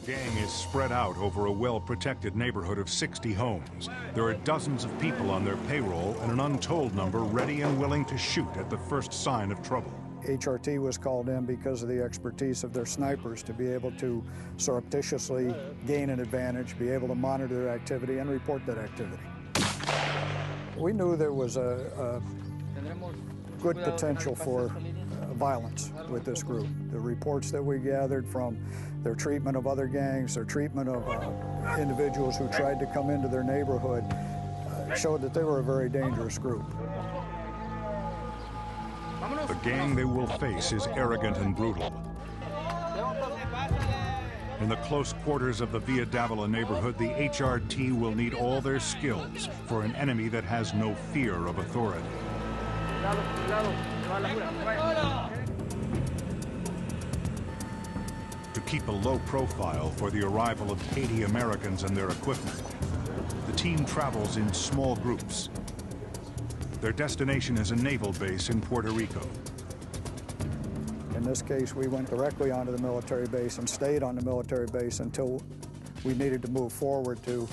gang is spread out over a well-protected neighborhood of 60 homes. There are dozens of people on their payroll and an untold number ready and willing to shoot at the first sign of trouble. HRT was called in because of the expertise of their snipers to be able to surreptitiously gain an advantage, be able to monitor their activity and report that activity. We knew there was a good potential for violence with this group. The reports that we gathered from their treatment of other gangs, their treatment of individuals who tried to come into their neighborhood showed that they were a very dangerous group. The gang they will face is arrogant and brutal. In the close quarters of the Via Davila neighborhood, the HRT will need all their skills for an enemy that has no fear of authority. To keep a low profile for the arrival of Haiti Americans and their equipment, the team travels in small groups. Their destination is a naval base in Puerto Rico. In this case, we went directly onto the military base and stayed on the military base until we needed to move forward to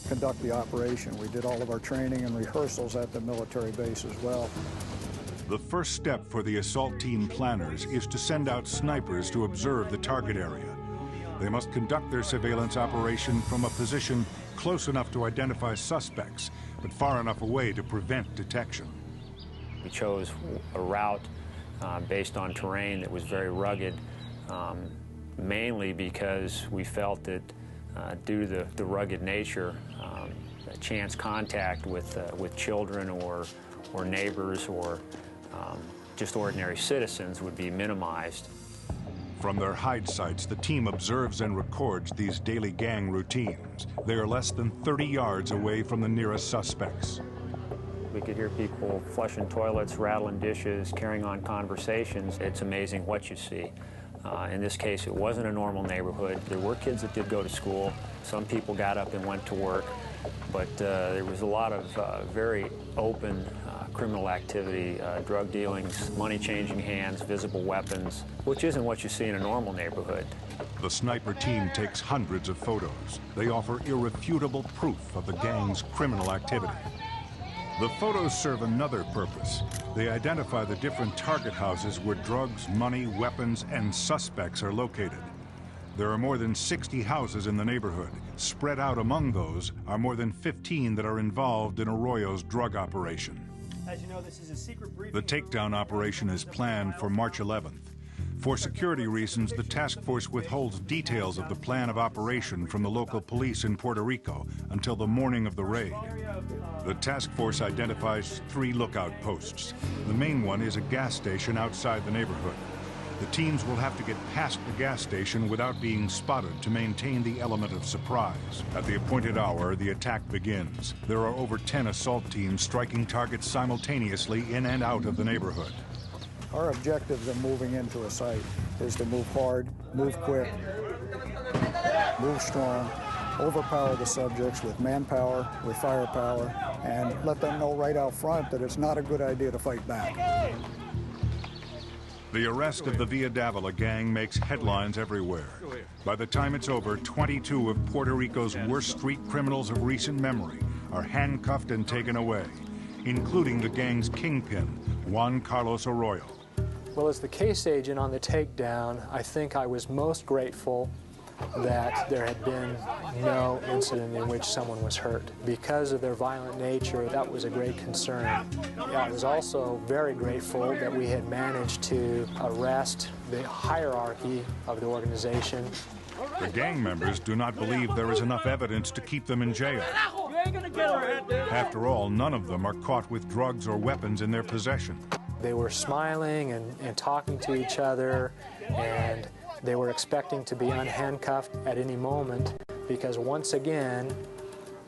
conduct the operation. We did all of our training and rehearsals at the military base as well. The first step for the assault team planners is to send out snipers to observe the target area. They must conduct their surveillance operation from a position close enough to identify suspects, but far enough away to prevent detection. We chose a route based on terrain that was very rugged, mainly because we felt that due to the rugged nature, chance contact with children or neighbors or just ordinary citizens would be minimized. From their hide sites, the team observes and records these daily gang routines. They are less than 30 yards away from the nearest suspects. We could hear people flushing toilets, rattling dishes, carrying on conversations. It's amazing what you see. In this case, it wasn't a normal neighborhood. There were kids that did go to school. Some people got up and went to work. But there was a lot of very open criminal activity, drug dealings, money changing hands, visible weapons, which isn't what you see in a normal neighborhood. The sniper team takes hundreds of photos. They offer irrefutable proof of the gang's criminal activity. The photos serve another purpose. They identify the different target houses where drugs, money, weapons, and suspects are located. There are more than 60 houses in the neighborhood. Spread out among those are more than 15 that are involved in Arroyo's drug operation. As you know, this is a secret briefing. The takedown operation is planned for March 11th. For security reasons, the task force withholds details of the plan of operation from the local police in Puerto Rico until the morning of the raid. The task force identifies 3 lookout posts. The main one is a gas station outside the neighborhood. The teams will have to get past the gas station without being spotted to maintain the element of surprise. At the appointed hour, the attack begins. There are over 10 assault teams striking targets simultaneously in and out of the neighborhood. Our objectives in moving into a site is to move hard, move quick, move strong, overpower the subjects with manpower, with firepower, and let them know right out front that it's not a good idea to fight back. The arrest of the Via Davila gang makes headlines everywhere. By the time it's over, 22 of Puerto Rico's worst street criminals of recent memory are handcuffed and taken away, including the gang's kingpin, Juan Carlos Arroyo. Well, as the case agent on the takedown, I think I was most grateful that there had been no incident in which someone was hurt. Because of their violent nature, that was a great concern. I was also very grateful that we had managed to arrest the hierarchy of the organization. The gang members do not believe there is enough evidence to keep them in jail. After all, none of them are caught with drugs or weapons in their possession. They were smiling and talking to each other, and they were expecting to be unhandcuffed at any moment because once again,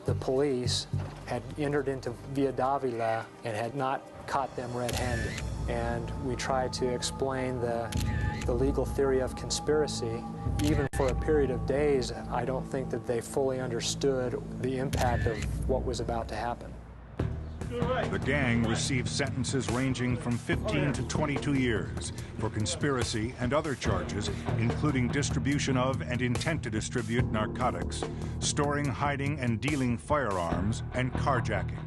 the police had entered into Via Davila and had not caught them red-handed. And we tried to explain the legal theory of conspiracy. Even for a period of days, I don't think that they fully understood the impact of what was about to happen. The gang received sentences ranging from 15 to 22 years for conspiracy and other charges, including distribution of and intent to distribute narcotics, storing, hiding, and dealing firearms, and carjacking.